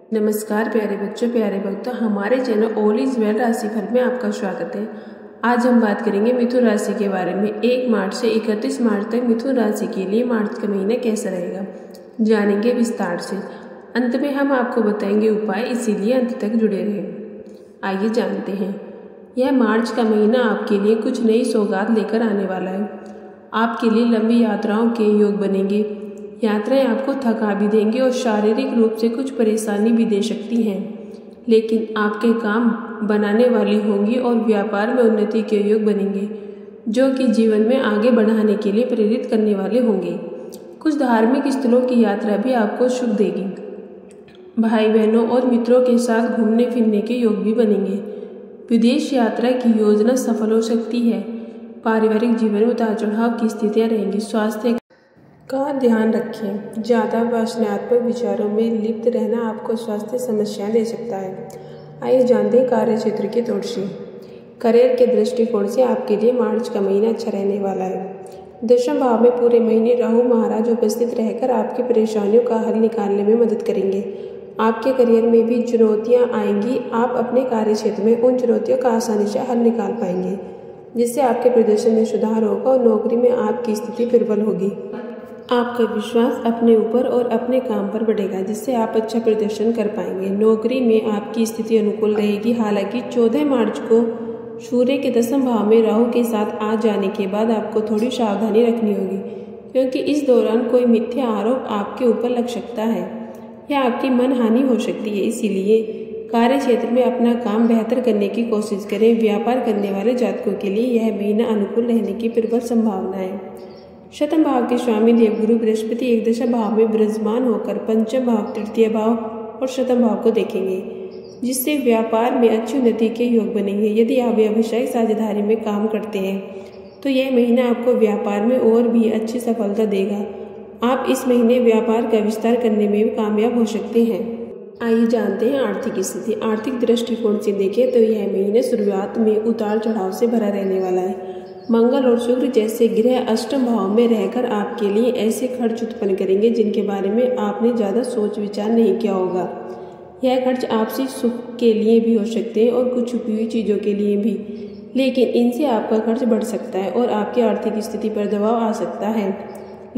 नमस्कार प्यारे बच्चों, प्यारे भक्तों, हमारे चैनल ऑल इज वेल राशिफल में आपका स्वागत है। आज हम बात करेंगे मिथुन राशि के बारे में। 1 मार्च से 31 मार्च तक मिथुन राशि के लिए मार्च का महीना कैसा रहेगा, जानेंगे विस्तार से। अंत में हम आपको बताएंगे उपाय, इसीलिए अंत तक जुड़े रहें। आइए जानते हैं। यह मार्च का महीना आपके लिए कुछ नई सौगात लेकर आने वाला है। आपके लिए लंबी यात्राओं के योग बनेंगे। यात्राएं आपको थका भी देंगी और शारीरिक रूप से कुछ परेशानी भी दे सकती हैं, लेकिन आपके काम बनाने वाली होंगी और व्यापार में उन्नति के योग बनेंगे, जो कि जीवन में आगे बढ़ाने के लिए प्रेरित करने वाले होंगे। कुछ धार्मिक स्थलों की यात्रा भी आपको सुख देगी। भाई बहनों और मित्रों के साथ घूमने फिरने के योग भी बनेंगे। विदेश यात्रा की योजना सफल हो सकती है। पारिवारिक जीवन में उतार चढ़ाव की स्थितियाँ रहेंगी। स्वास्थ्य का ध्यान रखें। ज़्यादा वासनात्मक विचारों में लिप्त रहना आपको स्वास्थ्य समस्याएं दे सकता है। आइए जानते हैं कार्य क्षेत्र के तौर से। करियर के दृष्टिकोण से आपके लिए मार्च का महीना अच्छा रहने वाला है। दशम भाव में पूरे महीने राहु महाराज उपस्थित रहकर आपकी परेशानियों का हल निकालने में मदद करेंगे। आपके करियर में भी चुनौतियाँ आएंगी। आप अपने कार्य क्षेत्र में उन चुनौतियों का आसानी से हल निकाल पाएंगे, जिससे आपके प्रदर्शन में सुधार होगा और नौकरी में आपकी स्थिति प्रबल होगी। आपका विश्वास अपने ऊपर और अपने काम पर बढ़ेगा, जिससे आप अच्छा प्रदर्शन कर पाएंगे। नौकरी में आपकी स्थिति अनुकूल रहेगी। हालांकि 14 मार्च को सूर्य के दशम भाव में राहु के साथ आ जाने के बाद आपको थोड़ी सावधानी रखनी होगी, क्योंकि इस दौरान कोई मिथ्या आरोप आपके ऊपर लग सकता है या आपकी मनहानि हो सकती है। इसीलिए कार्य क्षेत्र में अपना काम बेहतर करने की कोशिश करें। व्यापार करने वाले जातकों के लिए यह महीना अनुकूल रहने की प्रबल संभावना है। शतम भाव के स्वामी देवगुरु बृहस्पति एक दशम भाव में विराजमान होकर पंचम भाव, तृतीय भाव और शतम भाव को देखेंगे, जिससे व्यापार में अच्छी उन्नति के योग बनेंगे। यदि आप व्यावसायिक साझेदारी में काम करते हैं तो यह महीना आपको व्यापार में और भी अच्छी सफलता देगा। आप इस महीने व्यापार का विस्तार करने में भी कामयाब हो सकते हैं। आइए जानते हैं आर्थिक स्थिति। आर्थिक दृष्टिकोण से देखें तो यह महीने शुरुआत में उतार चढ़ाव से भरा रहने वाला है। मंगल और शुक्र जैसे ग्रह अष्टम भाव में रहकर आपके लिए ऐसे खर्च उत्पन्न करेंगे जिनके बारे में आपने ज़्यादा सोच विचार नहीं किया होगा। यह खर्च आपसी सुख के लिए भी हो सकते हैं और कुछ छुपी हुई चीज़ों के लिए भी, लेकिन इनसे आपका खर्च बढ़ सकता है और आपकी आर्थिक स्थिति पर दबाव आ सकता है।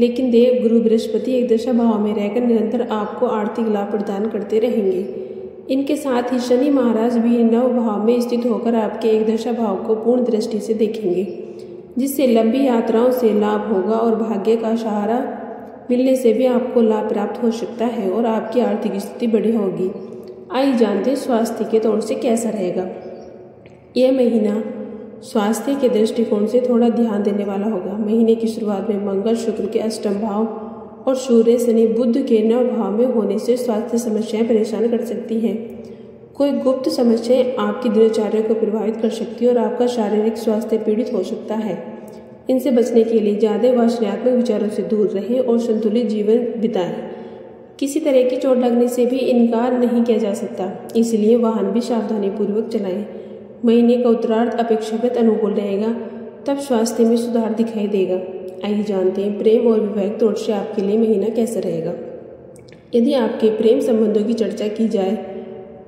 लेकिन देव गुरु बृहस्पति एक दशा भाव में रहकर निरंतर आपको आर्थिक लाभ प्रदान करते रहेंगे। इनके साथ ही शनि महाराज भी 9 भाव में स्थित होकर आपके एक दशा भाव को पूर्ण दृष्टि से देखेंगे, जिससे लंबी यात्राओं से लाभ होगा और भाग्य का सहारा मिलने से भी आपको लाभ प्राप्त हो सकता है और आपकी आर्थिक स्थिति बड़ी होगी। आइए जानते हैं स्वास्थ्य के तौर से कैसा रहेगा। यह महीना स्वास्थ्य के दृष्टिकोण से थोड़ा ध्यान देने वाला होगा। महीने की शुरुआत में मंगल शुक्र के अष्टम भाव और सूर्य शनि बुध के 9 भाव में होने से स्वास्थ्य समस्याएं परेशान कर सकती हैं। कोई गुप्त समस्याएं आपकी दिनचर्या को प्रभावित कर सकती है और आपका शारीरिक स्वास्थ्य पीड़ित हो सकता है। इनसे बचने के लिए ज़्यादा वासनात्मक विचारों से दूर रहें और संतुलित जीवन बिताएं। किसी तरह की चोट लगने से भी इनकार नहीं किया जा सकता, इसलिए वाहन भी सावधानीपूर्वक चलाएं। महीने का उत्तरार्ध अपेक्षाकृत अनुकूल रहेगा, तब स्वास्थ्य में सुधार दिखाई देगा। आइए जानते हैं प्रेम और वैवाहिक तौर से आपके लिए महीना कैसा रहेगा। यदि आपके प्रेम संबंधों की चर्चा की जाए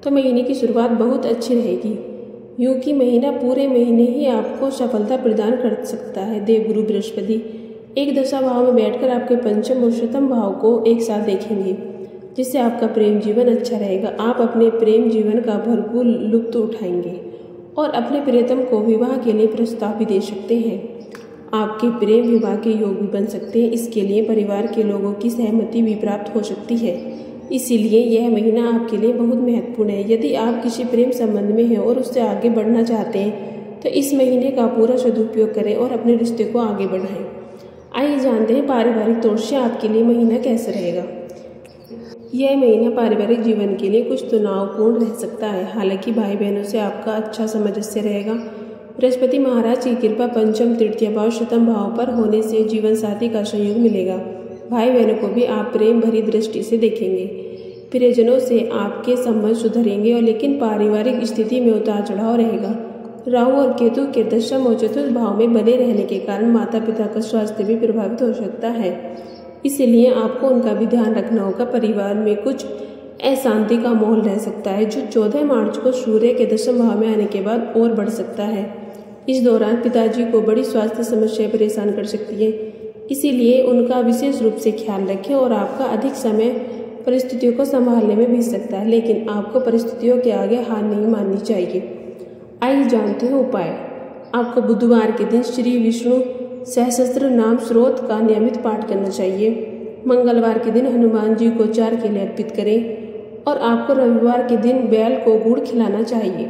तो महीने की शुरुआत बहुत अच्छी रहेगी। यूँ कि महीना पूरे महीने ही आपको सफलता प्रदान कर सकता है। देवगुरु बृहस्पति एक दशा भाव में बैठकर आपके पंचम और शतम भाव को एक साथ देखेंगे, जिससे आपका प्रेम जीवन अच्छा रहेगा। आप अपने प्रेम जीवन का भरपूर लुत्फ उठाएंगे और अपने प्रियतम को विवाह के लिए प्रस्ताव भी दे सकते हैं। आपके प्रेम विवाह के योग भी बन सकते हैं। इसके लिए परिवार के लोगों की सहमति भी प्राप्त हो सकती है। इसीलिए यह महीना आपके लिए बहुत महत्वपूर्ण है। यदि आप किसी प्रेम संबंध में हैं और उससे आगे बढ़ना चाहते हैं तो इस महीने का पूरा सदुपयोग करें और अपने रिश्ते को आगे बढ़ाएं। आइए जानते हैं पारिवारिक तौर से आपके लिए महीना कैसा रहेगा। यह महीना पारिवारिक जीवन के लिए कुछ तनावपूर्ण रह सकता है। हालांकि भाई बहनों से आपका अच्छा सामंजस्य रहेगा। बृहस्पति महाराज की कृपा पंचम, तृतीय भाव, शतम भाव पर होने से जीवन साथी का सहयोग मिलेगा। भाई बहनों को भी आप प्रेम भरी दृष्टि से देखेंगे। प्रियजनों से आपके संबंध सुधरेंगे और लेकिन पारिवारिक स्थिति में उतार चढ़ाव रहेगा। राहु और केतु के दशम और चतुर्थ भाव में बने रहने के कारण माता पिता का स्वास्थ्य भी प्रभावित हो सकता है। इसलिए आपको उनका भी ध्यान रखना होगा। परिवार में कुछ अशांति का माहौल रह सकता है, जो 14 मार्च को सूर्य के दशम भाव में आने के बाद और बढ़ सकता है। इस दौरान पिताजी को बड़ी स्वास्थ्य समस्याएं परेशान कर सकती हैं, इसीलिए उनका विशेष रूप से ख्याल रखें और आपका अधिक समय परिस्थितियों को संभालने में बीत सकता है, लेकिन आपको परिस्थितियों के आगे हार नहीं माननी चाहिए। आइए जानते हैं उपाय। आपको बुधवार के दिन श्री विष्णु सहस्त्र नाम स्रोत का नियमित पाठ करना चाहिए। मंगलवार के दिन हनुमान जी को 4 केले अर्पित करें और आपको रविवार के दिन बैल को गुड़ खिलाना चाहिए।